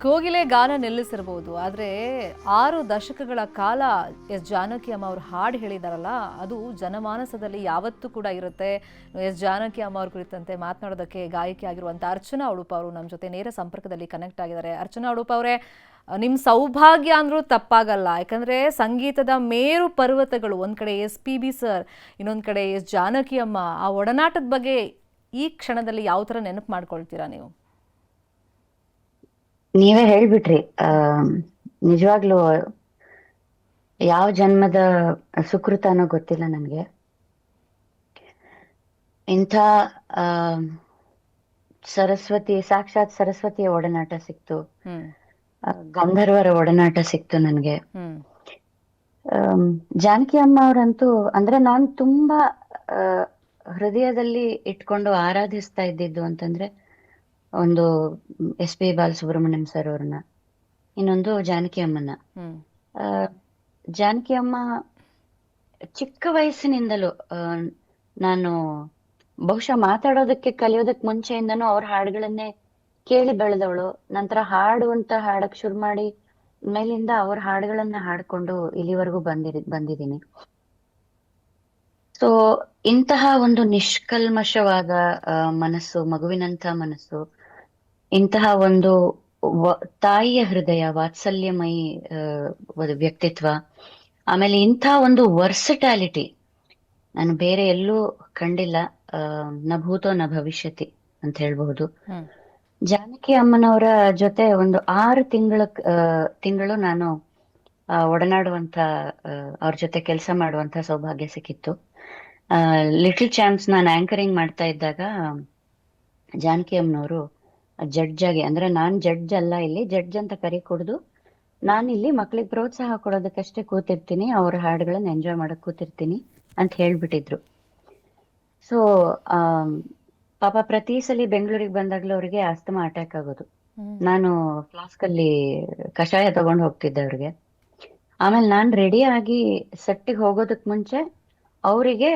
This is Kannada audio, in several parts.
ಕೋಗಿಲೆ ಗಾನ ನಿಲ್ಲಿಸಿರ್ಬೋದು, ಆದರೆ 6 ದಶಕಗಳ ಕಾಲ ಎಸ್ ಜಾನಕಿ ಅಮ್ಮ ಅವರು ಹಾಡು ಹೇಳಿದಾರಲ್ಲ, ಅದು ಜನಮಾನಸದಲ್ಲಿ ಯಾವತ್ತೂ ಕೂಡ ಇರುತ್ತೆ. ಎಸ್ ಜಾನಕಿ ಅಮ್ಮ ಅವ್ರ ಕುರಿತಂತೆ ಮಾತನಾಡೋದಕ್ಕೆ ಗಾಯಕಿ ಆಗಿರುವಂಥ ಅರ್ಚನಾ ಉಡುಪ ಅವರು ನಮ್ಮ ಜೊತೆ ನೇರ ಸಂಪರ್ಕದಲ್ಲಿ ಕನೆಕ್ಟ್ ಆಗಿದ್ದಾರೆ. ಅರ್ಚನಾ ಉಡುಪ ಅವರೇ, ನಿಮ್ಮ ಸೌಭಾಗ್ಯ ಅಂದ್ರೂ ತಪ್ಪಾಗಲ್ಲ. ಯಾಕಂದರೆ ಸಂಗೀತದ ಮೇರು ಪರ್ವತಗಳು, ಒಂದು ಕಡೆ SPB ಸರ್, ಇನ್ನೊಂದು ಕಡೆ ಎಸ್ ಜಾನಕಿ ಅಮ್ಮ, ಆ ಒಡನಾಟದ ಬಗ್ಗೆ ಈ ಕ್ಷಣದಲ್ಲಿ ಯಾವ ಥರ ನೆನಪು ಮಾಡ್ಕೊಳ್ತೀರಾ ನೀವು? ನೀವೇ ಹೇಳ್ಬಿಟ್ರಿ. ನಿಜವಾಗ್ಲೂ ಯಾವ ಜನ್ಮದ ಸುಕೃತನೋ ಗೊತ್ತಿಲ್ಲ ನನ್ಗೆ. ಇಂಥ ಆ ಸರಸ್ವತಿ, ಸಾಕ್ಷಾತ್ ಸರಸ್ವತಿಯ ಒಡನಾಟ ಸಿಕ್ತು, ಗಂಧರ್ವರ ಒಡನಾಟ ಸಿಕ್ತು ನನ್ಗೆ. ಜಾನಕಿ ಅಮ್ಮ ಅವರಂತೂ, ಅಂದ್ರೆ ನಾನ್ ತುಂಬಾ ಹೃದಯದಲ್ಲಿ ಇಟ್ಕೊಂಡು ಆರಾಧಿಸ್ತಾ ಇದ್ದಿದ್ದು ಅಂತಂದ್ರೆ ಒಂದು SP ಬಾಲಸುಬ್ರಹ್ಮಣ್ಯಂ ಸರ್ ಅವ್ರನ್ನ, ಇನ್ನೊಂದು ಜಾನಕಿ ಅಮ್ಮನ. ಜಾನಕಿ ಅಮ್ಮ ಚಿಕ್ಕ ವಯಸ್ಸಿನಿಂದಲೂ ನಾನು ಬಹುಶಃ ಮಾತಾಡೋದಕ್ಕೆ ಕಲಿಯೋದಕ್ ಮುಂಚೆಯಿಂದನೂ ಅವ್ರ ಹಾಡುಗಳನ್ನೇ ಕೇಳಿ ಬೆಳೆದವಳು. ನಂತರ ಹಾಡುವಂತ ಹಾಡಕ್ ಶುರು ಮಾಡಿ ಮೇಲಿಂದ ಅವ್ರ ಹಾಡುಗಳನ್ನ ಹಾಡ್ಕೊಂಡು ಇಲ್ಲಿವರೆಗೂ ಬಂದಿದ್ದೀನಿ. ಸೊ ಇಂತಹ ಒಂದು ನಿಷ್ಕಲ್ಮಶವಾದ ಮನಸ್ಸು, ಮಗುವಿನಂತ ಮನಸ್ಸು, ಇಂತಹ ಒಂದು ತಾಯಿಯ ಹೃದಯ, ವಾತ್ಸಲ್ಯಮಯಿ ವ್ಯಕ್ತಿತ್ವ, ಆಮೇಲೆ ಇಂಥ ಒಂದು ವರ್ಸಟ್ಯಾಲಿಟಿ ನಾನು ಬೇರೆ ಎಲ್ಲೂ ಕಂಡಿಲ್ಲ. ನ ಭೂತೋ ನ ಭವಿಷ್ಯತಿ ಅಂತ ಹೇಳ್ಬಹುದು. ಜಾನಕಿ ಅಮ್ಮನವರ ಜೊತೆ ಒಂದು 6 ತಿಂಗಳು ನಾನು ಒಡನಾಡುವಂತ, ಅವ್ರ ಜೊತೆ ಕೆಲಸ ಮಾಡುವಂತ ಸೌಭಾಗ್ಯ ಸಿಕ್ಕಿತ್ತು. ಲಿಟಲ್ ಚಾಂಪ್ಸ್ ನಾನು ಆಂಕರಿಂಗ್ ಮಾಡ್ತಾ ಇದ್ದಾಗ ಜಾನಕಿ ಅಮ್ಮನವರು ಜಡ್ಜ್ ಆಗಿ, ಅಂದ್ರೆ ನಾನ್ ಜಡ್ಜ್ ಅಲ್ಲ, ಇಲ್ಲಿ ಜಡ್ಜ್ ಅಂತ ಕರಿ ಕೊಡುದು, ನಾನು ಇಲ್ಲಿ ಮಕ್ಳಿಗೆ ಪ್ರೋತ್ಸಾಹ ಕೊಡೋದಕ್ಕಷ್ಟೇ ಕೂತಿರ್ತೀನಿ, ಅವ್ರ ಹಾಡುಗಳನ್ನ ಎಂಜಾಯ್ ಮಾಡಕ್ ಕೂತಿರ್ತೀನಿ ಅಂತ ಹೇಳ್ಬಿಟ್ಟಿದ್ರು. ಸೊ ಪಾಪ ಪ್ರತಿ ಸಲ ಬೆಂಗಳೂರಿಗೆ ಬಂದಾಗ್ಲೂ ಅವ್ರಿಗೆ ಆಸ್ತಮಾ ಅಟ್ಯಾಕ್ ಆಗೋದು. ನಾನು ಫ್ಲಾಸ್ಕ್ ಅಲ್ಲಿ ಕಷಾಯ ತಗೊಂಡು ಹೋಗ್ತಿದ್ದೆ ಅವ್ರಿಗೆ. ಆಮೇಲೆ ನಾನ್ ರೆಡಿ ಆಗಿ ಸೆಟ್ಟಿಗೆ ಹೋಗೋದಕ್ ಮುಂಚೆ ಅವರಿಗೆ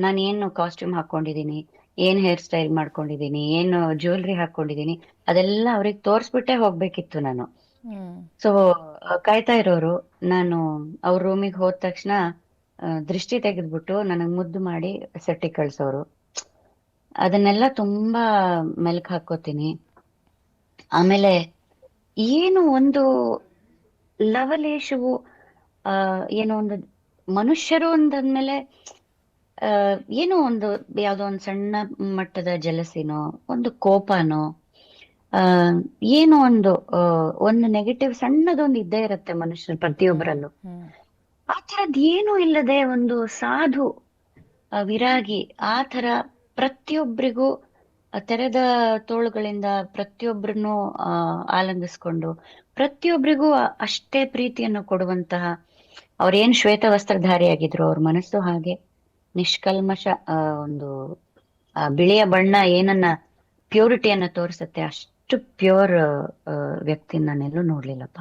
ನಾನು ಏನು ಕಾಸ್ಟ್ಯೂಮ್ ಹಾಕೊಂಡಿದೀನಿ, ಏನ್ ಹೇರ್ ಸ್ಟೈಲ್ ಮಾಡ್ಕೊಂಡಿದೀನಿ, ಏನು ಜ್ಯುವೆಲ್ರಿ ಹಾಕೊಂಡಿದೀನಿ, ಅದೆಲ್ಲ ಅವ್ರಿಗೆ ತೋರ್ಸ್ಬಿಟ್ಟೆ ಹೋಗ್ಬೇಕಿತ್ತು ನಾನು. ಸೊ ಕಾಯ್ತಾ ಇರೋರು. ನಾನು ಅವ್ರ ರೂಮಿಗೆ ಹೋದ ತಕ್ಷಣ ದೃಷ್ಟಿ ತೆಗೆದ್ಬಿಟ್ಟು ನನಗ್ ಮುದ್ದು ಮಾಡಿ ಸೆಟ್ಟಿಗೆ ಕಳ್ಸೋರು. ಅದನ್ನೆಲ್ಲ ತುಂಬಾ ಮೆಲ್ಕ್ ಹಾಕೋತೀನಿ. ಆಮೇಲೆ ಏನು ಒಂದು ಲವಲೇಶವು, ಏನೋ ಒಂದು ಮನುಷ್ಯರು ಅಂದಾದ್ಮೇಲೆ ಏನೋ ಒಂದು ಯಾವ್ದೋ ಒಂದು ಸಣ್ಣ ಮಟ್ಟದ ಜಲಸಿನೋ, ಒಂದು ಕೋಪನೋ, ಏನೋ ಒಂದು ನೆಗೆಟಿವ್ ಸಣ್ಣದೊಂದು ಇದ್ದೇ ಇರುತ್ತೆ ಮನುಷ್ಯರ ಪ್ರತಿಯೊಬ್ಬರಲ್ಲೂ. ಆ ಥರದ್ ಏನೂ ಇಲ್ಲದೆ ಒಂದು ಸಾಧು ವಿರಾಗಿ, ಆ ತರ ಪ್ರತಿಯೊಬ್ಬರಿಗೂ ತೆರೆದ ತೋಳುಗಳಿಂದ ಪ್ರತಿಯೊಬ್ಬರನ್ನು ಆಲಂಗಿಸ್ಕೊಂಡು ಪ್ರತಿಯೊಬ್ಬರಿಗೂ ಅಷ್ಟೇ ಪ್ರೀತಿಯನ್ನು ಕೊಡುವಂತಹ, ಅವ್ರೇನ್ ಶ್ವೇತ ವಸ್ತ್ರಧಾರಿಯಾಗಿದ್ರು, ಅವ್ರ ಮನಸ್ಸು ಹಾಗೆ ನಿಷ್ಕಲ್ಮಶ, ಒಂದು ಬಿಳಿಯ ಬಣ್ಣ ಏನನ್ನ ಪ್ಯೂರಿಟಿಯನ್ನ ತೋರಿಸುತ್ತೆ, ಅಷ್ಟು ಪ್ಯೂರ್ ವ್ಯಕ್ತಿ ನಾನೆಲ್ಲೂ ನೋಡ್ಲಿಲ್ಲಪ್ಪ.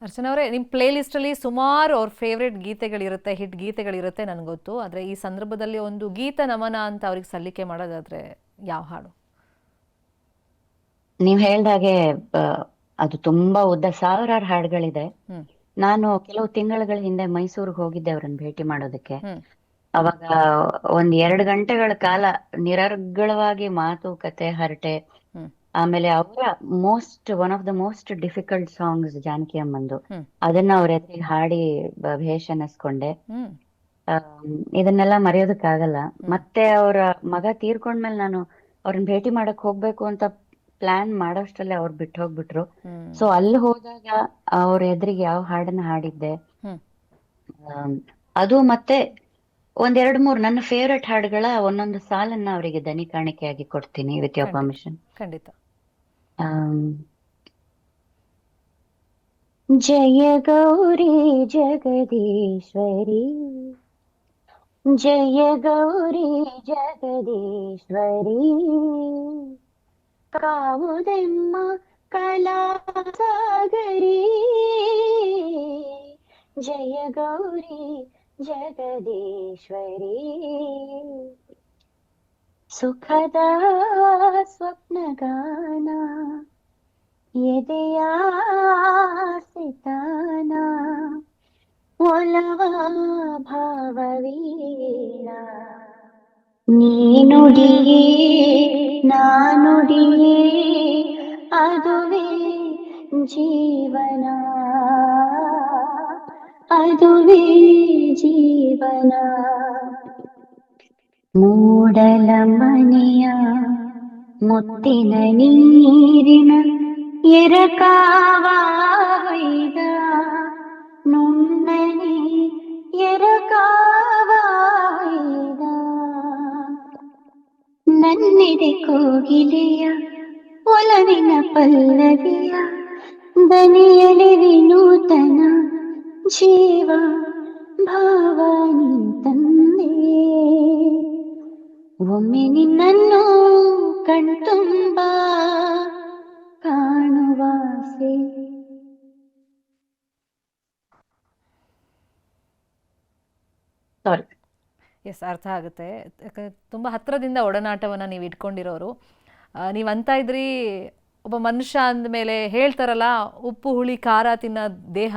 ಅರ್ಚನಾ ಅವರೇ, ನಿಮ್ಮ ಪ್ಲೇ ಲಿಸ್ಟಲ್ಲಿ ಸುಮಾರು ಅವ್ರ ಫೇವ್ರೆಟ್ ಗೀತೆಗಳಿರುತ್ತೆ, ಹಿಟ್ ಗೀತೆಗಳಿರುತ್ತೆ ನನಗೆ ಗೊತ್ತು. ಆದರೆ ಈ ಸಂದರ್ಭದಲ್ಲಿ ಒಂದು ಗೀತ ನಮನ ಅಂತ ಅವ್ರಿಗೆ ಸಲ್ಲಿಕೆ ಮಾಡೋದಾದ್ರೆ ಯಾವ ಹಾಡು? ನೀವ್ ಹೇಳ್ದಾಗೆ ಅದು ತುಂಬಾ ಉದ್ದ, ಸಾವಿರಾರು ಹಾಡುಗಳಿದೆ. ನಾನು ಕೆಲವು ತಿಂಗಳ ಹಿಂದೆ ಮೈಸೂರಿಗೆ ಹೋಗಿದ್ದೆ ಅವ್ರನ್ನ ಭೇಟಿ ಮಾಡೋದಕ್ಕೆ. ಅವಾಗ 2 ಗಂಟೆಗಳ ಕಾಲ ನಿರರ್ಗಳವಾಗಿ ಮಾತು ಕತೆ ಹರಟೆ. ಆಮೇಲೆ ಅವರ one of the most difficult songs Janaki ಅಮ್ಮಂದು, ಅದನ್ನ ಅವ್ರ ಎದುರಿಗೆ ಹಾಡಿ ಭೇಷ್ ಅನ್ನಿಸ್ಕೊಂಡೆ. ಇದನ್ನೆಲ್ಲ ಮರೆಯೋದಕ್ಕಾಗಲ್ಲ. ಮತ್ತೆ ಅವ್ರ ಮಗ ತೀರ್ಕೊಂಡ್ಮೇಲೆ ನಾನು ಅವ್ರನ್ನ ಭೇಟಿ ಮಾಡಕ್ ಹೋಗ್ಬೇಕು ಅಂತ ಪ್ಲಾನ್ ಮಾಡೋಷ್ಟಲ್ಲೇ ಅವ್ರು ಬಿಟ್ಟು ಹೋಗ್ಬಿಟ್ರು. ಸೊ ಅಲ್ಲಿ ಹೋದಾಗ ಅವ್ರ ಎದುರಿಗೆ ಯಾವ ಹಾಡನ್ನ ಹಾಡಿದ್ದೆ, ಅದು ಮತ್ತೆ 1-2-3 ನನ್ನ ಫೇವ್ರೆಟ್ ಹಾಡುಗಳ ಒಂದೊಂದು ಸಾಲನ್ನ ಅವರಿಗೆ ದನಿ ಕಾಣಿಕೆಯಾಗಿ ಕೊಡ್ತೀನಿ, ವಿತ್ ಯೋರ್ ಪರ್ಮಿಷನ್. ಖಂಡಿತ. ಜಯ ಗೌರಿ ಜಗದೀಶ್ವರಿ, ಜಯ ಗೌರಿ ಜಗದೀಶ್ವರಿ, ಕಾವುದೆಮ್ಮ ಕಲಾಸಾಗರಿ, ಜಯ ಗೌರಿ ಜಗದೀಶ್ವರಿ, ಸುಖದ ಸ್ವಪ್ನಗಾನ ಎದೆಯ ಸಿತಾನ ಒಲವ ಭಾವವೀಣ ನೀನುಡಿಯೇ ನಾನುಡಿಯೇ ಅದುವೇ ಜೀವನ ಅದುವೇ ಜೀವನ ಮೂಡಲ ಮನೆಯ ಮುತ್ತಿನ ನೀರಿನ ಎರಕಾವ ಹೊಯ್ದ ನುಣ್ಣನೆ ಎರಕಾವ ಹೊಯ್ದ ನನ್ನೆದೆ ಕೋಗಿಲೆಯ ಒಲವಿನ ಪಲ್ಲವಿಯ ದನಿಯಲಿ ವಿನೂತನ ಜೀವ ಭಾವನಿ ತಂದೆ ಒಮ್ಮೆ ನಿನ್ನನ್ನು ಕಣ್ತುಂಬ ಕಾಣುವಾಸೆ. ಸಾರಿ. ಎಸ್, ಅರ್ಥ ಆಗುತ್ತೆ. ಯಾಕಂದ್ರೆ ತುಂಬ ಹತ್ತಿರದಿಂದ ಒಡನಾಟವನ್ನು ನೀವು ಇಟ್ಕೊಂಡಿರೋರು. ನೀವು ಅಂತ ಇದ್ರಿ, ಒಬ್ಬ ಮನುಷ್ಯ ಅಂದಮೇಲೆ ಹೇಳ್ತಾರಲ್ಲ, ಉಪ್ಪು ಹುಳಿ ಖಾರ ತಿನ್ನೋ ದೇಹ,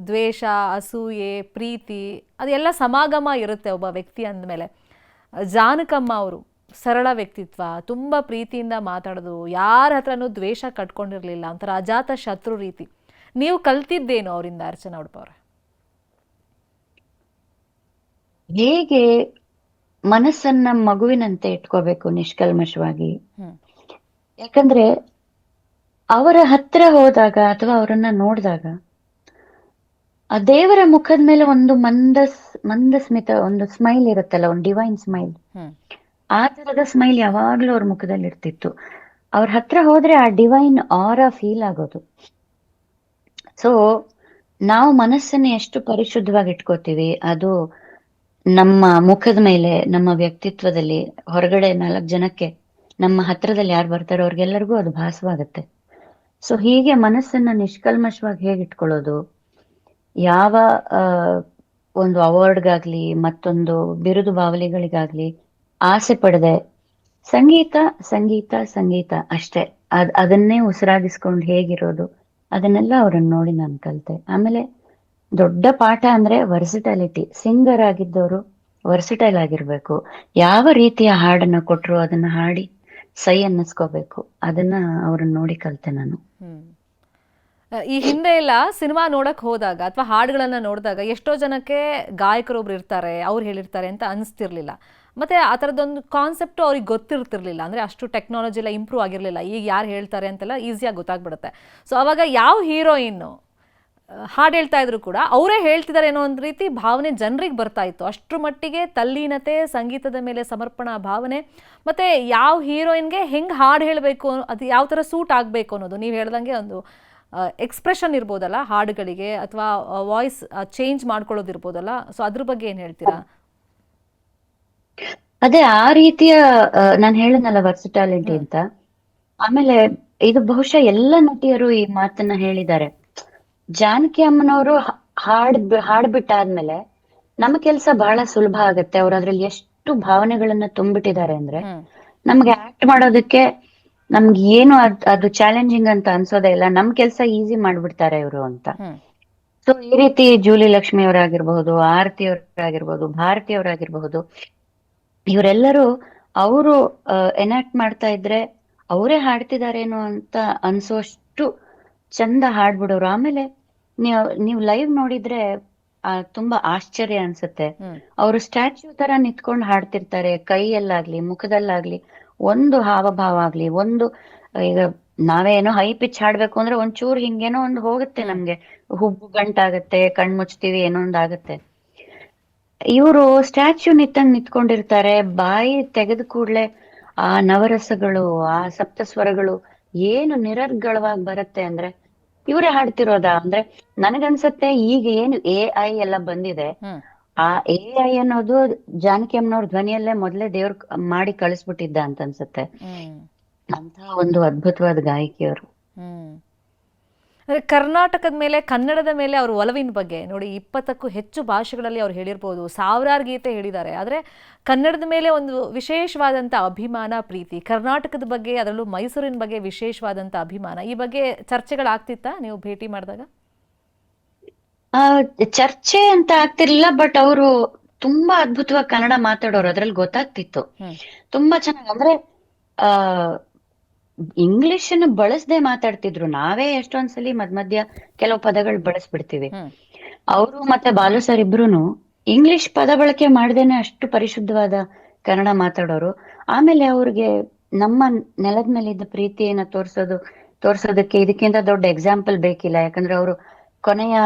ದ್ವೇಷ, ಅಸೂಯೆ, ಪ್ರೀತಿ ಅದೆಲ್ಲ ಸಮಾಗಮ ಇರುತ್ತೆ ಒಬ್ಬ ವ್ಯಕ್ತಿ ಅಂದಮೇಲೆ. ಜಾನಕಮ್ಮ ಅವರು ಸರಳ ವ್ಯಕ್ತಿತ್ವ, ತುಂಬ ಪ್ರೀತಿಯಿಂದ ಮಾತಾಡೋದು, ಯಾರ ಹತ್ರನೂ ದ್ವೇಷ ಕಟ್ಕೊಂಡಿರಲಿಲ್ಲ, ಒಂಥರ ಅಜಾತ ಶತ್ರು ರೀತಿ. ನೀವು ಕಲ್ತಿದ್ದೇನು ಅವರಿಂದ, ಅರ್ಚನಾ ಉಡುಪ ಅವರೇ? ಹೇಗೆ ಮನಸ್ಸನ್ನ ಮಗುವಿನಂತೆ ಇಟ್ಕೋಬೇಕು ನಿಷ್ಕಲ್ಮಶವಾಗಿ. ಯಾಕಂದ್ರೆ ಅವರ ಹತ್ರ ಹೋದಾಗ ಅಥವಾ ಅವರನ್ನ ನೋಡಿದಾಗ ಆ ದೇವರ ಮುಖದ ಮೇಲೆ ಒಂದು ಮಂದಸ್ಮಿತ, ಒಂದು ಸ್ಮೈಲ್ ಇರುತ್ತಲ್ಲ, ಒಂದು ಡಿವೈನ್ ಸ್ಮೈಲ್. ಆ ತರದ ಸ್ಮೈಲ್ ಯಾವಾಗ್ಲೂ ಅವ್ರ ಮುಖದಲ್ಲಿ ಇರ್ತಿತ್ತು. ಅವ್ರ ಹತ್ರ ಹೋದ್ರೆ ಆ ಡಿವೈನ್ ಆರಾ ಫೀಲ್ ಆಗೋದು. ಸೊ ನಾವು ಮನಸ್ಸನ್ನ ಎಷ್ಟು ಪರಿಶುದ್ಧವಾಗಿ ಇಟ್ಕೋತೀವಿ, ಅದು ನಮ್ಮ ಮುಖದ ಮೇಲೆ, ನಮ್ಮ ವ್ಯಕ್ತಿತ್ವದಲ್ಲಿ, ಹೊರಗಡೆ 4 ಜನಕ್ಕೆ, ನಮ್ಮ ಹತ್ರದಲ್ಲಿ ಯಾರು ಬರ್ತಾರೋ ಅವ್ರಿಗೆಲ್ಲರಿಗೂ ಅದು ಭಾಸವಾಗುತ್ತೆ. ಸೊ ಹೀಗೆ ಮನಸ್ಸನ್ನ ನಿಷ್ಕಲ್ಮಶವಾಗಿ ಹೇಗೆ ಇಟ್ಕೊಳ್ಳೋದು, ಯಾವ ಒಂದು ಅವಾರ್ಡ್ಗಾಗ್ಲಿ ಮತ್ತೊಂದು ಬಿರುದು ಬಾವಲಿಗಳಿಗಾಗ್ಲಿ ಆಸೆ ಪಡದೆ ಸಂಗೀತ ಸಂಗೀತ ಸಂಗೀತ ಅಷ್ಟೇ, ಅದನ್ನೇ ಉಸಿರಾಗಿಸ್ಕೊಂಡು ಹೇಗಿರೋದು, ಅದನ್ನೆಲ್ಲ ಅವ್ರನ್ನ ನೋಡಿ ನಾನು ಕಲಿತೆ. ಆಮೇಲೆ ದೊಡ್ಡ ಪಾಠ ಅಂದ್ರೆ ವರ್ಸಿಟಾಲಿಟಿ. ಸಿಂಗರ್ ಆಗಿದ್ದವರು ವರ್ಸಿಟೈಲ್ ಆಗಿರ್ಬೇಕು. ಯಾವ ರೀತಿಯ ಹಾಡನ್ನ ಕೊಟ್ರು ಅದನ್ನ ಹಾಡಿ ಸೈ ಅನ್ನಿಸ್ಕೋಬೇಕು. ಅದನ್ನ ಅವ್ರನ್ನ ನೋಡಿ ಕಲಿತೆ ನಾನು. ಈ ಹಿಂದೆ ಎಲ್ಲ ಸಿನಿಮಾ ನೋಡಕ್ ಹೋದಾಗ ಅಥವಾ ಹಾಡುಗಳನ್ನ ನೋಡಿದಾಗ ಎಷ್ಟೋ ಜನಕ್ಕೆ ಗಾಯಕರೊಬ್ರು ಇರ್ತಾರೆ, ಅವ್ರು ಹೇಳಿರ್ತಾರೆ ಅಂತ ಅನಿಸ್ತಿರ್ಲಿಲ್ಲ. ಮತ್ತೆ ಆ ಥರದೊಂದು ಕಾನ್ಸೆಪ್ಟು ಅವ್ರಿಗೆ ಗೊತ್ತಿರ್ತಿರ್ಲಿಲ್ಲ. ಅಂದರೆ ಅಷ್ಟು ಟೆಕ್ನಾಲಜಿ ಎಲ್ಲ ಇಂಪ್ರೂವ್ ಆಗಿರಲಿಲ್ಲ. ಈಗ ಯಾರು ಹೇಳ್ತಾರೆ ಅಂತೆಲ್ಲ ಈಸಿಯಾಗಿ ಗೊತ್ತಾಗ್ಬಿಡುತ್ತೆ. ಸೊ ಅವಾಗ ಯಾವ ಹೀರೋಯಿನ್ನು ಹಾಡು ಹೇಳ್ತಾ ಇದ್ರು ಕೂಡ ಅವರೇ ಹೇಳ್ತಿದ್ದಾರೆ ಅನ್ನೋ ಒಂದು ರೀತಿ ಭಾವನೆ ಜನರಿಗೆ ಬರ್ತಾ ಇತ್ತು. ಅಷ್ಟರ ಮಟ್ಟಿಗೆ ತಲ್ಲೀನತೆ, ಸಂಗೀತದ ಮೇಲೆ ಸಮರ್ಪಣಾ ಭಾವನೆ, ಮತ್ತು ಯಾವ ಹೀರೋಯಿನ್ಗೆ ಹೆಂಗೆ ಹಾಡು ಹೇಳಬೇಕು, ಅದು ಯಾವ ಥರ ಸೂಟ್ ಆಗಬೇಕು ಅನ್ನೋದು. ನೀವು ಹೇಳ್ದಂಗೆ ಒಂದು ಎಕ್ಸ್ಪ್ರೆಷನ್ ಇರ್ಬೋದಲ್ಲ ಹಾಡುಗಳಿಗೆ, ಅಥವಾ ವಾಯ್ಸ್ ಚೇಂಜ್ ಮಾಡ್ಕೊಳ್ಳೋದಿರ್ಬೋದಲ್ಲ. ಸೊ ಅದ್ರ ಬಗ್ಗೆ ಏನು ಹೇಳ್ತೀರಾ? ಅದೇ ಆ ರೀತಿಯ ನಾನು ಹೇಳಿದ್ನಲ್ಲ ವರ್ಸಿಟಾಲಿಟಿ ಅಂತ. ಆಮೇಲೆ ಇದು ಬಹುಶಃ ಎಲ್ಲ ನಟಿಯರು ಈ ಮಾತನ್ನ ಹೇಳಿದ್ದಾರೆ. ಜಾನಕಿ ಅಮ್ಮನವರು ಹಾಡ್ಬಿಟ್ಟಾದ್ಮೇಲೆ ನಮ್ಮ ಕೆಲ್ಸ ಬಹಳ ಸುಲಭ ಆಗತ್ತೆ. ಅವ್ರು ಅದ್ರಲ್ಲಿ ಎಷ್ಟು ಭಾವನೆಗಳನ್ನ ತುಂಬಿಟ್ಟಿದ್ದಾರೆ ಅಂದ್ರೆ ನಮ್ಗೆ ಆಕ್ಟ್ ಮಾಡೋದಕ್ಕೆ ನಮ್ಗೆ ಏನು ಅದು ಚಾಲೆಂಜಿಂಗ್ ಅಂತ ಅನ್ಸೋದೇ ಇಲ್ಲ. ನಮ್ ಕೆಲ್ಸ ಈಸಿ ಮಾಡ್ಬಿಡ್ತಾರೆ ಇವರು ಅಂತ. ಸೊ ಈ ರೀತಿ ಜೂಲಿ ಲಕ್ಷ್ಮಿ ಅವರಾಗಿರ್ಬಹುದು, ಆರತಿ ಅವರಾಗಿರ್ಬಹುದು, ಭಾರತಿ ಅವರಾಗಿರ್ಬಹುದು, ಇವರೆಲ್ಲರೂ ಅವರು ಎನಾಕ್ಟ್ ಮಾಡ್ತಾ ಇದ್ರೆ ಅವರೇ ಹಾಡ್ತಿದಾರೇನೋ ಅಂತ ಅನ್ಸೋಷ್ಟು ಚಂದ ಹಾಡ್ಬಿಡೋರು. ಆಮೇಲೆ ನೀವು ಲೈವ್ ನೋಡಿದ್ರೆ ತುಂಬಾ ಆಶ್ಚರ್ಯ ಅನ್ಸುತ್ತೆ. ಅವರು ಸ್ಟ್ಯಾಚ್ಯೂ ತರ ನಿಂತ್ಕೊಂಡು ಹಾಡ್ತಿರ್ತಾರೆ. ಕೈಯಲ್ಲಾಗ್ಲಿ ಮುಖದಲ್ಲಾಗ್ಲಿ ಒಂದು ಹಾವಭಾವ ಆಗ್ಲಿ, ಒಂದು ಈಗ ನಾವೇನೋ ಹೈ ಪಿಚ್ ಹಾಡ್ಬೇಕು ಅಂದ್ರೆ ಒಂಚೂರು ಹಿಂಗೇನೋ ಒಂದು ಹೋಗುತ್ತೆ, ನಮ್ಗೆ ಹುಬ್ಬು ಗಂಟಾಗತ್ತೆ, ಕಣ್ ಮುಚ್ತೀವಿ, ಏನೋ ಒಂದ್ ಆಗತ್ತೆ. ಇವರು ಸ್ಟ್ಯಾಚ್ಯೂ ನಿಂತ್ಕೊಂಡಿರ್ತಾರೆ. ಬಾಯಿ ತೆಗೆದ ಕೂಡ್ಲೆ ಆ ನವರಸಗಳು, ಆ ಸಪ್ತಸ್ವರಗಳು ಏನು ನಿರರ್ಗಳವಾಗಿ ಬರುತ್ತೆ ಅಂದ್ರೆ ಇವರೇ ಹಾಡ್ತಿರೋದಾ ಅಂದ್ರೆ ನನಗನ್ಸತ್ತೆ. ಈಗ ಏನು AI ಎಲ್ಲ ಬಂದಿದೆ, ಆ AI ಅನ್ನೋದು ಜಾನಕಿ ಅಮ್ಮನವ್ರ ಧ್ವನಿಯಲ್ಲೇ ಮೊದ್ಲೇ ದೇವ್ರ ಮಾಡಿ ಕಳಿಸ್ಬಿಟ್ಟಿದ್ದ ಅಂತ ಅನ್ಸುತ್ತೆ. ಅಂತ ಒಂದು ಅದ್ಭುತವಾದ ಗಾಯಕಿಯವರು. ಅಂದರೆ ಕರ್ನಾಟಕದ ಮೇಲೆ, ಕನ್ನಡದ ಮೇಲೆ ಅವ್ರ ಒಲವಿನ ಬಗ್ಗೆ ನೋಡಿ, 20ಕ್ಕೂ ಹೆಚ್ಚು ಭಾಷೆಗಳಲ್ಲಿ ಅವ್ರು ಹೇಳಿರ್ಬೋದು, ಸಾವಿರಾರು ಗೀತೆ ಹೇಳಿದ್ದಾರೆ. ಆದರೆ ಕನ್ನಡದ ಮೇಲೆ ಒಂದು ವಿಶೇಷವಾದಂಥ ಅಭಿಮಾನ, ಪ್ರೀತಿ, ಕರ್ನಾಟಕದ ಬಗ್ಗೆ, ಅದರಲ್ಲೂ ಮೈಸೂರಿನ ಬಗ್ಗೆ ವಿಶೇಷವಾದಂಥ ಅಭಿಮಾನ. ಈ ಬಗ್ಗೆ ಚರ್ಚೆಗಳಾಗ್ತಿತ್ತಾ ನೀವು ಭೇಟಿ ಮಾಡಿದಾಗ? ಆ ಚರ್ಚೆ ಅಂತ ಆಗ್ತಿರ್ಲಿಲ್ಲ, ಬಟ್ ಅವರು ತುಂಬಾ ಅದ್ಭುತವಾಗಿ ಕನ್ನಡ ಮಾತಾಡೋರು, ಅದ್ರಲ್ಲಿ ಗೊತ್ತಾಗ್ತಿತ್ತು. ತುಂಬಾ ಚೆನ್ನಾಗಿ, ಅಂದ್ರೆ ಆ ಇಂಗ್ಲಿಷ್ ಅನ್ನು ಬಳಸದೆ ಮಾತಾಡ್ತಿದ್ರು. ನಾವೇ ಎಷ್ಟೊಂದ್ಸಲಿ ಮಧ್ಯ ಕೆಲವು ಪದಗಳು ಬಳಸ್ಬಿಡ್ತೀವಿ. ಅವರು ಮತ್ತೆ ಬಾಲು ಸರ್ ಇಬ್ರುನು ಇಂಗ್ಲಿಷ್ ಪದ ಬಳಕೆ ಮಾಡ್ದೇನೆ ಅಷ್ಟು ಪರಿಶುದ್ಧವಾದ ಕನ್ನಡ ಮಾತಾಡೋರು. ಆಮೇಲೆ ಅವ್ರಿಗೆ ನಮ್ಮ ನೆಲದ ಮೇಲೆ ಇದ್ದ ಪ್ರೀತಿಯನ್ನ ತೋರ್ಸೋದಕ್ಕೆ ಇದಕ್ಕಿಂತ ದೊಡ್ಡ ಎಕ್ಸಾಂಪಲ್ ಬೇಕಿಲ್ಲ. ಯಾಕಂದ್ರೆ ಅವರು ಕೊನೆಯ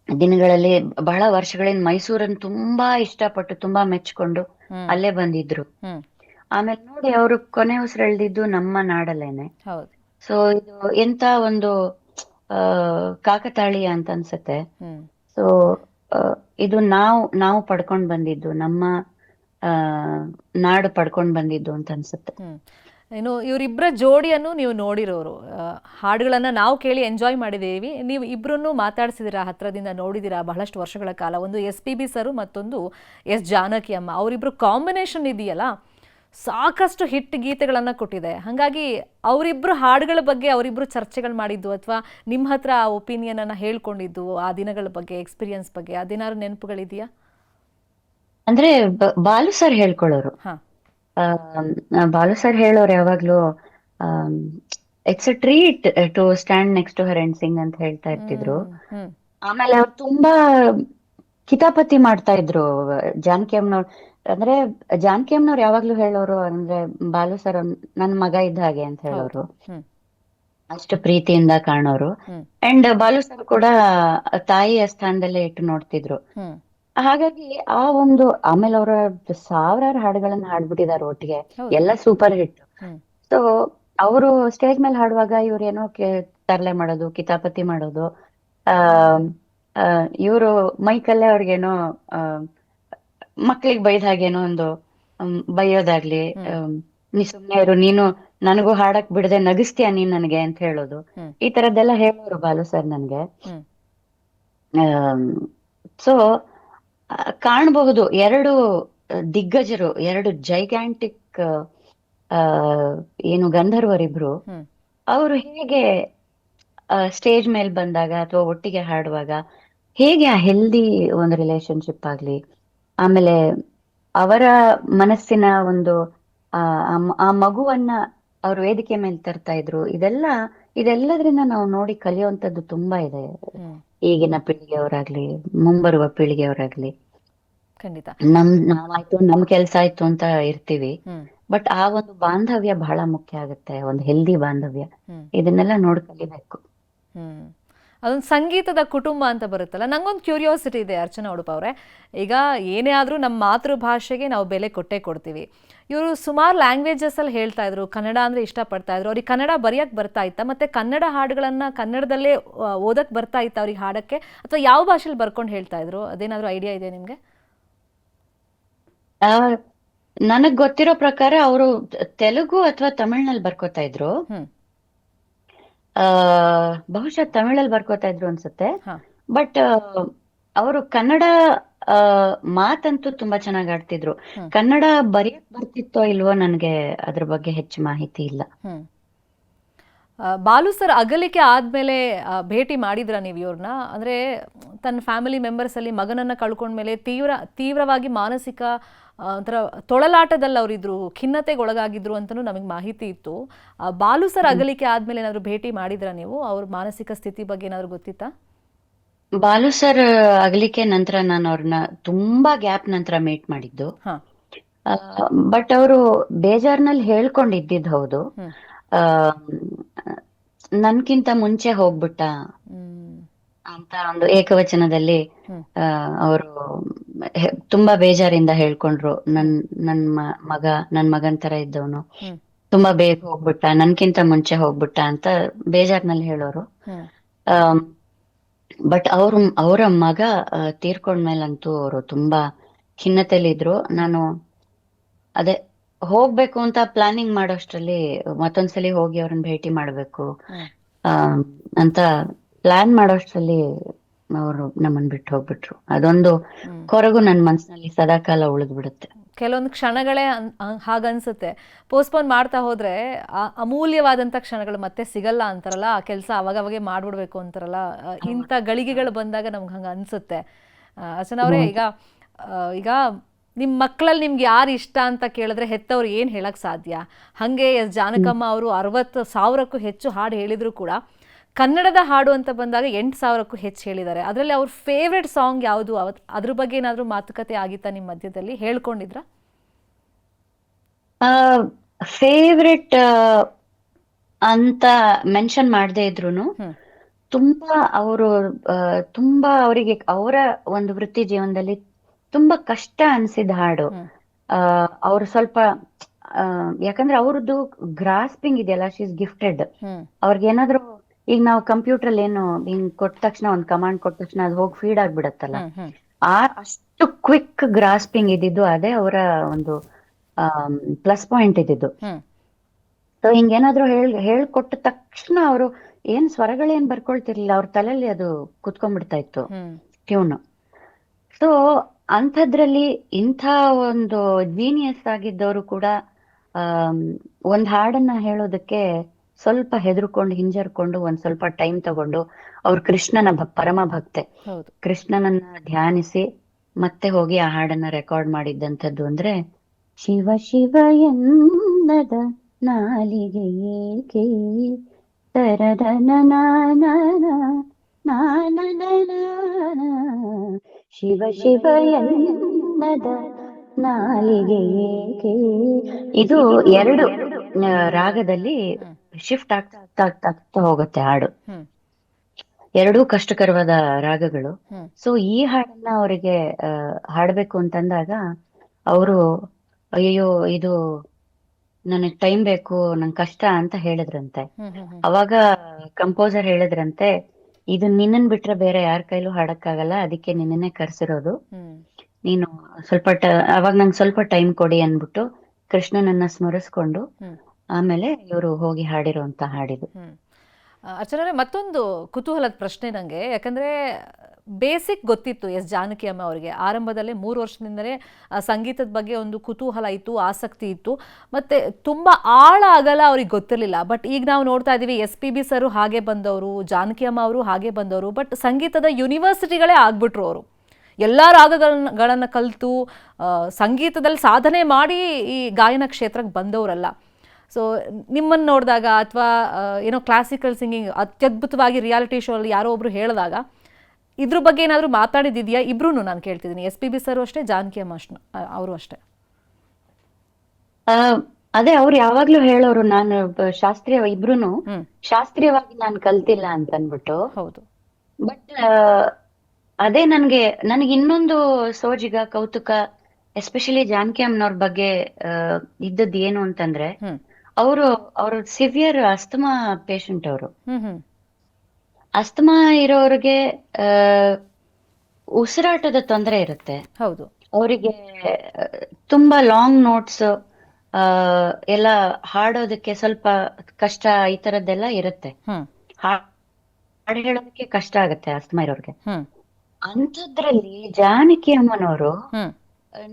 ದಿನಗಳಲ್ಲಿ ಬಹಳ ವರ್ಷಗಳಿಂದ ಮೈಸೂರನ್ನು ತುಂಬಾ ಇಷ್ಟಪಟ್ಟು ತುಂಬಾ ಮೆಚ್ಕೊಂಡು ಅಲ್ಲೇ ಬಂದಿದ್ರು. ಆಮೇಲೆ ನೋಡಿ, ಅವರು ಕೊನೆ ಉಸಿರೆಳ್ದಿದ್ದು ನಮ್ಮ ನಾಡಲ್ಲೇನೆ. ಹೌದು. ಸೊ ಇದು ಎಂತ ಒಂದು ಕಾಕತಾಳೀಯ ಅಂತ ಅನ್ಸತ್ತೆ. ಸೊ ಇದು ನಾವು ಪಡ್ಕೊಂಡ್ ಬಂದಿದ್ದು, ನಮ್ಮ ನಾಡು ಪಡ್ಕೊಂಡ್ ಬಂದಿದ್ದು ಅಂತ ಅನ್ಸುತ್ತೆ. ಇನ್ನು ಇವರಿಬ್ಬರ ಜೋಡಿಯನ್ನು ನೀವು ನೋಡಿರೋರು, ಹಾಡುಗಳನ್ನು ನಾವು ಕೇಳಿ ಎಂಜಾಯ್ ಮಾಡಿದ್ದೀವಿ. ನೀವು ಇಬ್ಬರನ್ನು ಮಾತಾಡ್ಸಿದ್ದೀರಾ, ಹತ್ರದಿಂದ ನೋಡಿದ್ದೀರಾ ಬಹಳಷ್ಟು ವರ್ಷಗಳ ಕಾಲ. ಒಂದು SPB ಸರು, ಮತ್ತೊಂದು S ಜಾನಕಿ ಅಮ್ಮ. ಅವರಿಬ್ಬರು ಕಾಂಬಿನೇಷನ್ ಇದೆಯಲ್ಲ, ಸಾಕಷ್ಟು ಹಿಟ್ ಗೀತೆಗಳನ್ನು ಕೊಟ್ಟಿದೆ. ಹಾಗಾಗಿ ಅವರಿಬ್ಬರು ಹಾಡುಗಳ ಬಗ್ಗೆ ಅವರಿಬ್ಬರು ಚರ್ಚೆಗಳು ಮಾಡಿದ್ದು, ಅಥವಾ ನಿಮ್ಮ ಹತ್ರ ಆ ಒಪಿನಿಯನನ್ನು ಹೇಳ್ಕೊಂಡಿದ್ದು, ಆ ದಿನಗಳ ಬಗ್ಗೆ, ಎಕ್ಸ್ಪೀರಿಯನ್ಸ್ ಬಗ್ಗೆ ಅದೇನಾದ್ರು ನೆನಪುಗಳಿದೆಯಾ? ಅಂದ್ರೆ ಬಾಲು ಸರ್ ಹೇಳ್ಕೊಳ್ಳೋರು. ಬಾಲು ಸರ್ ಹೇಳೋರು ಯಾವಾಗ್ಲೂ, it's a treat to stand next to her and sing ಅಂತ ಹೇಳ್ತಾ ಇರ್ತಿದ್ರು. ಆಮೇಲೆ ಅವ್ರು ತುಂಬಾ ಕಿತಾಪತಿ ಮಾಡ್ತಾ ಇದ್ರು ಜಾನಕಿ ಅಮ್ಮನವ್ರು. ಅಂದ್ರೆ ಜಾನಕಿ ಅಮ್ಮನವ್ರು ಯಾವಾಗ್ಲೂ ಹೇಳೋರು ಅಂದ್ರೆ, ಬಾಲು ಸರ್ ನನ್ ಮಗ ಇದ್ದ ಹಾಗೆ ಅಂತ ಹೇಳೋರು, ಅಷ್ಟು ಪ್ರೀತಿಯಿಂದ ಕಾಣೋರು. ಅಂಡ್ ಬಾಲು ಸರ್ ಕೂಡ ತಾಯಿಯ ಸ್ಥಾನದಲ್ಲೇ ಇಟ್ಟು ನೋಡ್ತಿದ್ರು. ಹಾಗಾಗಿ ಆ ಒಂದು, ಆಮೇಲೆ ಅವರ ಸಾವಿರಾರು ಹಾಡುಗಳನ್ನ ಹಾಡ್ಬಿಟ್ಟಿದ್ದಾರೆ ಒಟ್ಟಿಗೆ, ಎಲ್ಲ ಸೂಪರ್ ಹಿಟ್. ಸೊ ಅವರು ಸ್ಟೇಜ್ ಮೇಲೆ ಹಾಡುವಾಗ ಇವ್ರೇನೋ ತರ್ಲೆ ಮಾಡೋದು, ಕಿತಾಪತಿ ಮಾಡೋದು, ಇವರು ಮೈಕಲ್ಲೇ ಅವ್ರಿಗೇನೋ ಮಕ್ಳಿಗೆ ಬೈದ ಹಾಗೇನೋ ಒಂದು ಬೈಯೋದಾಗ್ಲಿ, ನೀ ಸುಮ್ನೆ ಇರು, ನೀನು ನನಗೂ ಹಾಡಕ್ ಬಿಡದೆ ನಗಿಸ್ತೀಯ ನೀನ್ ನನಗೆ ಅಂತ ಹೇಳೋದು, ಈ ತರದ್ದೆಲ್ಲ ಹೇಳೋರು ಬಾಲು ಸರ್ ನನ್ಗೆ. ಸೊ ಕಾಣಬಹುದು, ಎರಡು ದಿಗ್ಗಜರು, ಎರಡು ಜೈಗ್ಯಾಂಟಿಕ್ ಏನು ಗಂಧರ್ವರಿಬ್ರು, ಅವರು ಹೇಗೆ ಸ್ಟೇಜ್ ಮೇಲೆ ಬಂದಾಗ ಅಥವಾ ಒಟ್ಟಿಗೆ ಹಾಡುವಾಗ ಹೇಗೆ ಆ ಹೆಲ್ದಿ ಒಂದು ರಿಲೇಶನ್ಶಿಪ್ ಆಗ್ಲಿ, ಆಮೇಲೆ ಅವರ ಮನಸ್ಸಿನ ಒಂದು ಆ ಮಗುವನ್ನ ಅವ್ರ ವೇದಿಕೆ ಮೇಲೆ ತರ್ತಾ ಇದ್ರು. ಇದೆಲ್ಲದ್ರಿಂದ ನಾವು ನೋಡಿ ಕಲಿಯುವಂತದ್ದು ತುಂಬಾ ಇದೆ, ಈಗಿನ ಪೀಳಿಗೆಯವರಾಗ್ಲಿ ಮುಂಬರುವ ಪೀಳಿಗೆಯವರಾಗ್ಲಿ. ಖಂಡಿತ. ನಾವಾಯ್ತು ನಮ್ ಕೆಲ್ಸ ಆಯ್ತು ಅಂತ ಇರ್ತೀವಿ, ಬಟ್ ಆ ಒಂದು ಬಾಂಧವ್ಯ ಬಹಳ ಮುಖ್ಯ ಆಗುತ್ತೆ, ಒಂದು ಹೆಲ್ದಿ ಬಾಂಧವ್ಯ. ಇದನ್ನೆಲ್ಲ ನೋಡ್ ಕಲಿಬೇಕು. ಅದೊಂದು ಸಂಗೀತದ ಕುಟುಂಬ ಅಂತ ಬರುತ್ತಲ್ಲ. ನಂಗೊಂದು ಕ್ಯೂರಿಯಾಸಿಟಿ ಇದೆ ಅರ್ಚನಾ ಉಡುಪ ಅವರೇ, ಈಗ ಏನೇ ಆದ್ರೂ ನಮ್ಮ ಮಾತೃಭಾಷೆಗೆ ನಾವು ಬೆಲೆ ಕೊಟ್ಟೇ ಕೊಡ್ತೀವಿ. ಇವರು ಸುಮಾರು ಲ್ಯಾಂಗ್ವೇಜಸ್ಸಲ್ಲಿ ಹೇಳ್ತಾ ಇದ್ರು, ಕನ್ನಡ ಅಂದರೆ ಇಷ್ಟಪಡ್ತಾ ಇದ್ರು. ಅವ್ರಿಗೆ ಕನ್ನಡ ಬರೆಯೋಕ್ಕೆ ಬರ್ತಾ ಇತ್ತಾ, ಮತ್ತು ಕನ್ನಡ ಹಾಡುಗಳನ್ನು ಕನ್ನಡದಲ್ಲೇ ಓದಕ್ಕೆ ಬರ್ತಾ ಇತ್ತ ಅವ್ರಿಗೆ ಹಾಡಕ್ಕೆ, ಅಥವಾ ಯಾವ ಭಾಷೆಯಲ್ಲಿ ಬರ್ಕೊಂಡು ಹೇಳ್ತಾ ಇದ್ರು? ಅದೇನಾದರೂ ಐಡಿಯಾ ಇದೆ ನಿಮಗೆ? ನನಗ್ ಗೊತ್ತಿರೋ ಪ್ರಕಾರ ಅವರು ತೆಲುಗು ಅಥವಾ ತಮಿಳ್ನಲ್ಲಿ ಬರ್ಕೋತಾ ಇದ್ರು. ಬಹುಶಃ ತಮಿಳಲ್ಲಿ ಬರ್ಕೋತಾ ಇದ್ರು ಅನ್ಸುತ್ತೆ. ಬಟ್ ಅವರು ಕನ್ನಡ ಮಾತಂತೂ ತುಂಬಾ ಚೆನ್ನಾಗಿ ಆಡ್ತಿದ್ರು. ಕನ್ನಡ ಬರೆಯಕ್ ಬರ್ತಿತ್ತೋ ಇಲ್ವೋ ನನಗೆ ಅದ್ರ ಬಗ್ಗೆ ಹೆಚ್ಚು ಮಾಹಿತಿ ಇಲ್ಲ. ಬಾಲು ಸರ್ ಅಗಲಿಕೆ ಆದ್ಮೇಲೆ ಭೇಟಿ ಮಾಡಿದ್ರ ನೀವು ಇವ್ರನ್ನ? ಅಂದ್ರೆ ತನ್ನ ಫ್ಯಾಮಿಲಿ ಮೆಂಬರ್ಸ್ ಅಲ್ಲಿ ಮಗನನ್ನ ಕಳ್ಕೊಂಡ್ಮೇಲೆ ತೀವ್ರವಾಗಿ ಮಾನಸಿಕ ಒಂಥರ ತೊಳಲಾಟದಲ್ಲಿ ಅವರಿದ್ರು, ಖಿನ್ನತೆಗೆ ಒಳಗಾಗಿದ್ರು ಅಂತಲೂ ನಮಗೆ ಮಾಹಿತಿ ಇತ್ತು. ಬಾಲು ಸರ್ ಅಗಲಿಕೆ ಆದ್ಮೇಲೆ ಏನಾದ್ರು ಭೇಟಿ ಮಾಡಿದ್ರ ನೀವು? ಅವ್ರ ಮಾನಸಿಕ ಸ್ಥಿತಿ ಬಗ್ಗೆ ಏನಾದ್ರು ಗೊತ್ತಿತ್ತಾ? ಬಾಲು ಸರ್ ಅಗಲಿಕೆ ನಂತರ ನಾನು ಅವ್ರನ್ನ ತುಂಬಾ ಗ್ಯಾಪ್ ನಂತರ ಮೀಟ್ ಮಾಡಿದ್ದು. ಬಟ್ ಅವರು ಬೇಜಾರ್ನಲ್ಲಿ ಹೇಳ್ಕೊಂಡಿದ್ದಿದ್ದು ಹೌದು, ನನ್ಕಿಂತ ಮುಂಚೆ ಹೋಗ್ಬಿಟ್ಟ ಅಂತ ಒಂದು ಏಕವಚನದಲ್ಲಿ ಅವರು ತುಂಬಾ ಬೇಜಾರಿಂದ ಹೇಳ್ಕೊಂಡ್ರು. ನನ್ ಮಗನ್ ತರ ಇದ್ದವನು ತುಂಬಾ ಬೇಗ ಹೋಗ್ಬಿಟ್ಟ, ನನ್ಕಿಂತ ಮುಂಚೆ ಹೋಗ್ಬಿಟ್ಟ ಅಂತ ಬೇಜಾರ್ನಲ್ಲಿ ಹೇಳೋರು. ಬಟ್ ಅವರ ಮಗ ತೀರ್ಕೊಂಡ್ಮೇಲಂತೂ ಅವರು ತುಂಬಾ ಖಿನ್ನತೆಲಿದ್ರು. ನಾನು ಅದೇ ಹೋಗ್ಬೇಕು ಅಂತ ಪ್ಲಾನಿಂಗ್ ಮಾಡೋಷ್ಟ್ರಲ್ಲಿ ಮತ್ತೊಂದ್ಸಲಿ ಹೋಗಿ ಅವ್ರನ್ನ ಭೇಟಿ ಮಾಡ್ಬೇಕು, ಆ ಅಂತ ಪ್ಲಾನ್ ಮಾಡೋಷ್ಟ್ರಲ್ಲಿ ಅವರು ನಮ್ಮನ್ ಬಿಟ್ಟು ಹೋಗ್ಬಿಟ್ರು. ಅದೊಂದು ಹ್ಮ್. ಕೊರಗು ನನ್ನ ಮನ್ಸಿನಲ್ಲಿ ಸದಾಕಾಲ ಉಳಿದ್ಬಿಡುತ್ತೆ. ಕೆಲವೊಂದು ಕ್ಷಣಗಳೇ ಹಾಗನ್ಸುತ್ತೆ. ಪೋಸ್ಟ್ಪೋನ್ ಮಾಡ್ತಾ ಹೋದ್ರೆ ಆ ಅಮೂಲ್ಯವಾದಂಥ ಕ್ಷಣಗಳು ಮತ್ತೆ ಸಿಗಲ್ಲ ಅಂತಾರಲ್ಲ, ಆ ಕೆಲಸ ಅವಾಗವಾಗೆ ಮಾಡ್ಬಿಡ್ಬೇಕು ಅಂತಾರಲ್ಲ, ಇಂಥ ಗಳಿಗೆಗಳು ಬಂದಾಗ ನಮ್ಗೆ ಹಂಗೆ ಅನ್ಸುತ್ತೆ. ಅರ್ಚನಾ ಅವರೇ, ಹೌದು. ಈಗ ನಿಮ್ಮ ಮಕ್ಕಳಲ್ಲಿ ನಿಮ್ಗೆ ಯಾರು ಇಷ್ಟ ಅಂತ ಕೇಳಿದ್ರೆ ಹೆತ್ತವ್ರು ಏನು ಹೇಳಕ್ ಸಾಧ್ಯ? ಹಾಗೆ ಎಸ್ ಜಾನಕಮ್ಮ ಅವರು 60,000ಕ್ಕೂ ಹೆಚ್ಚು ಹಾಡು ಹೇಳಿದ್ರು ಕೂಡ ಕನ್ನಡದ ಹಾಡು ಅಂತ ಬಂದಾಗ 8,000ಕ್ಕೂ ಹೆಚ್ಚು ಹೇಳಿದ್ದಾರೆ. ಅದರಲ್ಲಿ ಅವ್ರ ಫೇವ್ರೆಟ್ ಸಾಂಗ್ ಯಾವುದು? ಅದ್ರ ಬಗ್ಗೆ ಏನಾದರೂ ಮಾತುಕತೆ ಆಗಿತ್ತಾ ನಿಮ್ಮ ಮಧ್ಯದಲ್ಲಿ? ಹೇಳ್ಕೊಂಡಿದ್ರಾ? ಫೇವ್ರೆಟ್ ಅಂತ ಮೆನ್ಷನ್ ಮಾಡದೇ ಇದ್ರೂನು ಹ್ಮ್. ತುಂಬಾ ಅವರು ತುಂಬಾ ಅವರಿಗೆ ಅವರ ಒಂದು ವೃತ್ತಿ ಜೀವನದಲ್ಲಿ ತುಂಬಾ ಕಷ್ಟ ಅನ್ಸಿದ ಹಾಡು. ಹ್ಮ್. ಅವ್ರು ಸ್ವಲ್ಪ ಯಾಕಂದ್ರೆ ಅವ್ರದ್ದು ಗ್ರಾಸ್ಪಿಂಗ್ ಇದೆಯಲ್ಲ, ಶಿ ಇಸ್ ಗಿಫ್ಟೆಡ್. ಹ್ಮ್. ಅವ್ರಿಗೇನಾದ್ರೂ ಈಗ ನಾವು ಕಂಪ್ಯೂಟರ್ ಏನು ಹಿಂಗ್ ಕೊಟ್ಟ ತಕ್ಷಣ ಒಂದ್ ಕಮಾಂಡ್ ಕೊಟ್ಟ ತಕ್ಷಣ ಅದು ಹೋಗಿ ಫೀಡ್ ಆಗ್ಬಿಡತ್ತಲ್ಲ, ಹ್ಮ್. ಹ್ಮ್. ಅಷ್ಟು ಕ್ವಿಕ್ ಗ್ರಾಸ್ಪಿಂಗ್ ಇದ್ದಿದ್ದು ಅದೇ ಅವರ ಒಂದು ಪ್ಲಸ್ ಪಾಯಿಂಟ್ ಇದ್ದಿದ್ದು. ಹ್ಮ್. ಸೊ ಹಿಂಗೇನಾದ್ರೂ ಹೇಳ್ಕೊಟ್ಟ ತಕ್ಷಣ ಅವರು ಏನ್ ಸ್ವರಗಳೇನ್ ಬರ್ಕೊಳ್ತಿರ್ಲಿಲ್ಲ, ಅವ್ರ ತಲೆಯಲ್ಲಿ ಅದು ಕುತ್ಕೊಂಡ್ಬಿಡ್ತಾ ಇತ್ತು ಹ್ಮ್. ಟ್ಯೂನ್. ಸೊ ಅಂಥದ್ರಲ್ಲಿ ಇಂಥ ಒಂದು ಜೀನಿಯಸ್ ಆಗಿದ್ದವರು ಕೂಡ ಒಂದ್ ಹಾಡನ್ನ ಹೇಳೋದಕ್ಕೆ ಸ್ವಲ್ಪ ಹೆದರ್ಕೊಂಡು ಹಿಂಜರ್ಕೊಂಡು ಒಂದ್ ಸ್ವಲ್ಪ ಟೈಮ್ ತಗೊಂಡು, ಅವ್ರು ಕೃಷ್ಣನ ಪರಮ ಭಕ್ತೆ, ಹೌದು. ಕೃಷ್ಣನನ್ನ ಧ್ಯಾನಿಸಿ ಮತ್ತೆ ಹೋಗಿ ಆ ಹಾಡನ್ನ ರೆಕಾರ್ಡ್ ಮಾಡಿದ್ದಂಥದ್ದು ಅಂದ್ರೆ, ಶಿವ ಶಿವ ಎನ್ನದ ನಾಲಿಗೆ ಏಕೆ ತರದನ ಶಿವ ಶಿವ ಎನ್ನದ ನಾಲಿಗೆ ಏಕೆ. ಇದು ಎರಡು ರಾಗದಲ್ಲಿ ಹ್ಮ್. ಶಿಫ್ಟ್ ಆಗ್ತಾ ಆಗ್ತಾ ಆಗ್ತಾ ಹೋಗುತ್ತೆ ಹಾಡು. ಹ್ಮ್. ಎರಡೂ ಕಷ್ಟಕರವಾದ ರಾಗಗಳು. ಹ್ಮ್. ಸೊ ಈ ಹಾಡನ್ನ ಅವರಿಗೆ ಹಾಡ್ಬೇಕು ಅಂತಂದಾಗ ಅವರು, ಅಯ್ಯೋ ಇದು ನನಗ್ ಟೈಮ್ ಬೇಕು, ನಂಗೆ ಕಷ್ಟ ಅಂತ ಹೇಳಿದ್ರಂತೆ. ಹ್ಮ್. ಹ್ಮ್. ಅವಾಗ ಕಂಪೋಸರ್ ಹೇಳಿದ್ರಂತೆ, ಇದು ನಿನ್ನನ್ ಬಿಟ್ರೆ ಬೇರೆ ಯಾರ ಕೈಲೂ ಹಾಡಕ್ಕಾಗಲ್ಲ, ಅದಕ್ಕೆ ನಿನ್ನನ್ನೇ ಕರ್ಸಿರೋದು. ಹ್ಮ್. ನೀನು ಸ್ವಲ್ಪ ಅವಾಗ ನಂಗೆ ಸ್ವಲ್ಪ ಟೈಮ್ ಕೊಡಿ ಅನ್ಬಿಟ್ಟು ಕೃಷ್ಣನನ್ನ ಸ್ಮರಿಸ್ಕೊಂಡು ಹ್ಮ್. ಆಮೇಲೆ ಇವರು ಹೋಗಿ ಹಾಡಿರುವಂತ ಹಾಡಿದು. ಹ್ಮ್. ಅರ್ಚನಾ, ಮತ್ತೊಂದು ಕುತೂಹಲದ ಪ್ರಶ್ನೆ ನನಗೆ. ಯಾಕಂದರೆ ಬೇಸಿಕ್ ಗೊತ್ತಿತ್ತು ಎಸ್ ಜಾನಕಿ ಅಮ್ಮ ಅವರಿಗೆ. ಆರಂಭದಲ್ಲೇ 3 ವರ್ಷದಿಂದಲೇ ಸಂಗೀತದ ಬಗ್ಗೆ ಒಂದು ಕುತೂಹಲ ಇತ್ತು, ಆಸಕ್ತಿ ಇತ್ತು. ಮತ್ತು ತುಂಬ ಆಳ ಅಗಲ ಅವ್ರಿಗೆ ಗೊತ್ತಿರಲಿಲ್ಲ. ಬಟ್ ಈಗ ನಾವು ನೋಡ್ತಾ ಇದ್ದೀವಿ, SPB ಸರು ಹಾಗೆ ಬಂದವರು, ಜಾನಕಿ ಅಮ್ಮ ಅವರು ಹಾಗೆ ಬಂದವರು. ಬಟ್ ಸಂಗೀತದ ಯೂನಿವರ್ಸಿಟಿಗಳೇ ಆಗ್ಬಿಟ್ರು ಅವರು. ಎಲ್ಲ ರಾಗಗಳನ್ನು ಕಲಿತು ಸಂಗೀತದಲ್ಲಿ ಸಾಧನೆ ಮಾಡಿ ಈ ಗಾಯನ ಕ್ಷೇತ್ರಕ್ಕೆ ಬಂದವರಲ್ಲ. ಸೊ ನಿಮ್ಮನ್ನು ನೋಡಿದಾಗ ಅಥವಾ ಏನೋ ಕ್ಲಾಸಿಕಲ್ ಸಿಂಗಿಂಗ್ ಅತ್ಯದ್ಭುತವಾಗಿ ರಿಯಾಲಿಟಿ ಶೋ ಅಲ್ಲಿ ಯಾರೋ ಒಬ್ರು ಹೇಳಿದಾಗ ಇದ್ರ ಬಗ್ಗೆ ಏನಾದರೂ ಮಾತಾಡಿದ್ಯಾ? ಇಬ್ರು ನಾನು ಕೇಳ್ತಿದ್ದೀನಿ, SPB ಸರ್ ಅಷ್ಟೇ, ಜಾನಕಿ ಅಮ್ಮ ಅವರು ಅಷ್ಟೇ. ಅದೇ ಅವ್ರು ಯಾವಾಗ್ಲೂ ಹೇಳೋರು, ನಾನು ಶಾಸ್ತ್ರೀಯ ಇಬ್ರುನು ಹ್ಮ್. ಶಾಸ್ತ್ರೀಯವಾಗಿ ನಾನು ಕಲ್ತಿಲ್ಲ ಅಂತ ಅನ್ಬಿಟ್ಟು. ಹೌದು. ಬಟ್ ಅದೇ ನನಗೆ ಇನ್ನೊಂದು ಸೋಜಿಗ ಕೌತುಕ ಎಸ್ಪೆಷಲಿ ಜಾನಕಿ ಅಮ್ಮನವ್ರ ಬಗ್ಗೆ ಇದ್ದದ್ದು ಏನು ಅಂತಂದ್ರೆ, ಹ್ಮ್. ಅವರು ಸಿವಿಯರ್ ಅಸ್ತಮಾ ಪೇಷಂಟ್. ಅವರು ಹ್ಮ್. ಹ್ಮ್. ಅಸ್ತಮಾ ಇರೋರಿಗೆ ಉಸಿರಾಟದ ತೊಂದರೆ ಇರುತ್ತೆ. ಹೌದು. ಅವರಿಗೆ ತುಂಬಾ ಲಾಂಗ್ ನೋಟ್ಸ್ ಎಲ್ಲ ಹಾಡೋದಕ್ಕೆ ಸ್ವಲ್ಪ ಕಷ್ಟ, ಈ ತರದ್ದೆಲ್ಲ ಇರುತ್ತೆ. ಹ್ಮ್. ಹಾಡು ಹೇಳೋದಕ್ಕೆ ಕಷ್ಟ ಆಗುತ್ತೆ ಅಸ್ತಮಾ ಇರೋರ್ಗೆ. ಹ್ಮ್. ಅಂಥದ್ರಲ್ಲಿ ಜಾನಕಿ ಅಮ್ಮನವರು, ಹ್ಮ್.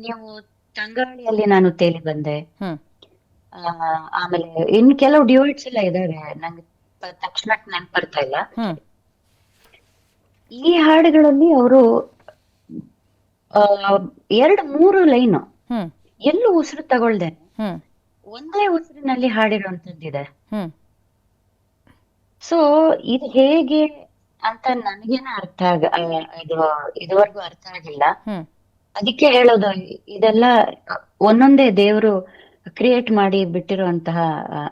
ನೀವು ತಂಗಾಳಿಯಲ್ಲಿ ನಾನು ತೇಲಿ ಬಂದೆ, ಹ್ಮ್. ಆಮೇಲೆ ಇನ್ ಕೆಲವು ಡ್ಯೂಯೆಟ್ಸ್ ಎಲ್ಲ ಇದಾವೆ, ನಂಗೆ ತಕ್ಷಣಕ್ಕೆ ನೆನ್ಪು ಬರ್ತಾ ಇಲ್ಲ. ಹ್ಮ್. ಈ ಹಾಡುಗಳಲ್ಲಿ ಅವರು 2-3 ಲೈನ್ ಹ್ಮ್. ಎಲ್ಲೂ ಉಸಿರು ತಗೊಳ್ದೆ ಹ್ಮ್. ಒಂದೇ ಉಸಿರಿನಲ್ಲಿ ಹಾಡಿರುವಂತದ್ದಿದೆ. ಹ್ಮ್. ಸೊ ಇದು ಹೇಗೆ ಅಂತ ನನಗೇನ ಇದುವರೆಗೂ ಅರ್ಥ ಆಗಿಲ್ಲ. ಹ್ಮ್. ಅದಕ್ಕೆ ಅದಕ್ಕೆ ಹೇಳೋದು, ಇದೆಲ್ಲ ಒಂದೊಂದೇ ದೇವರು ಕ್ರಿಯೇಟ್ ಮಾಡಿ ಬಿಟ್ಟಿರುವಂತಹ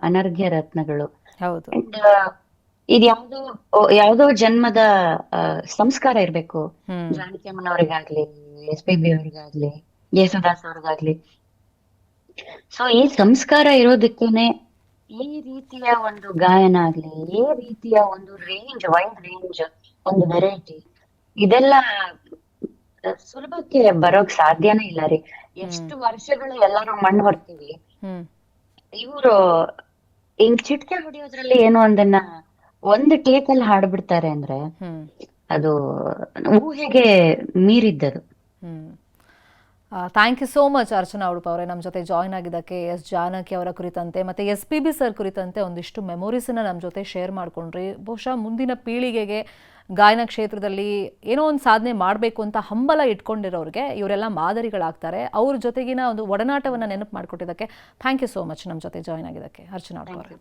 ಅನರ್ಘ್ಯ ರತ್ನಗಳು. ಹೌದು. ಅಂಡ್ ಇದು ಯಾವ್ದೋ ಜನ್ಮದ ಸಂಸ್ಕಾರ ಇರ್ಬೇಕು. ಹ್ಮ್. ಜಾನಕಿ ಅಮ್ಮನವ್ರಿಗಾಗ್ಲಿ, SPB ಅವ್ರಿಗಾಗ್ಲಿ, ಯೇಸುದಾಸ್ ಅವ್ರಿಗಾಗ್ಲಿ. ಸೊ ಈ ಸಂಸ್ಕಾರ ಇರೋದಕ್ಕೇನೆ ಈ ರೀತಿಯ ಒಂದು ಗಾಯನ ಆಗ್ಲಿ, ಈ ರೀತಿಯ ಒಂದು ವೈಡ್ ರೇಂಜ್, ಒಂದು ವೆರೈಟಿ, ಇದೆಲ್ಲ ಸುಲಭಕ್ಕೆ ಬರೋಕ್ ಸಾಧ್ಯನೇ ಇಲ್ಲ ರೀ. ಎಷ್ಟು ವರ್ಷಗಳು ಎಲ್ಲರೂ ಮಣ್ಣು ಹೊರ್ತೀವಿ. ಹ್ಮ್. ಇವರು ಹಿಂಗ್ ಚಿಟ್ಕೆ ಹೊಡಿಯೋದ್ರಲ್ಲಿ ಏನೋ ಒಂದನ್ನ ಒಂದು ಟೇಕ್ ಅಲ್ಲಿ ಹಾಡ್ಬಿಡ್ತಾರೆ ಅಂದ್ರೆ ಹ್ಮ್ ಅದು ಊಹೆಗೆ ಮೀರಿದ್ದದು. ಹ್ಮ್ thank you so much Archana Udupa ಅವರೇ ನಮ್ಮ ಜೊತೆ ಜಾಯ್ನ್ ಆಗಿದ್ದಕ್ಕೆ. ಎಸ್ ಜಾನಕಿ ಅವರ ಕುರಿತಂತೆ ಮತ್ತು SPB ಸರ್ ಕುರಿತಂತೆ ಒಂದಿಷ್ಟು ಮೆಮೊರೀಸನ್ನ ನಮ್ಮ ಜೊತೆ ಶೇರ್ ಮಾಡ್ಕೊಂಡ್ರಿ. ಬಹುಶಃ ಮುಂದಿನ ಪೀಳಿಗೆಗೆ ಗಾಯನ ಕ್ಷೇತ್ರದಲ್ಲಿ ಏನೋ ಒಂದು ಸಾಧನೆ ಮಾಡಬೇಕು ಅಂತ ಹಂಬಲ ಇಟ್ಕೊಂಡಿರೋರಿಗೆ ಇವರೆಲ್ಲ ಮಾದರಿಗಳಾಗ್ತಾರೆ. ಅವ್ರ ಜೊತೆಗಿನ ಒಂದು ಒಡನಾಟವನ್ನು ನೆನಪು ಮಾಡಿಕೊಟ್ಟಿದ್ದಕ್ಕೆ ಥ್ಯಾಂಕ್ ಯು ಸೋ ಮಚ್ ನಮ್ಮ ಜೊತೆ ಜಾಯ್ನ್ ಆಗಿದ್ದಕ್ಕೆ ಅರ್ಚನಾ ಉಡುಪ ಅವರೇ.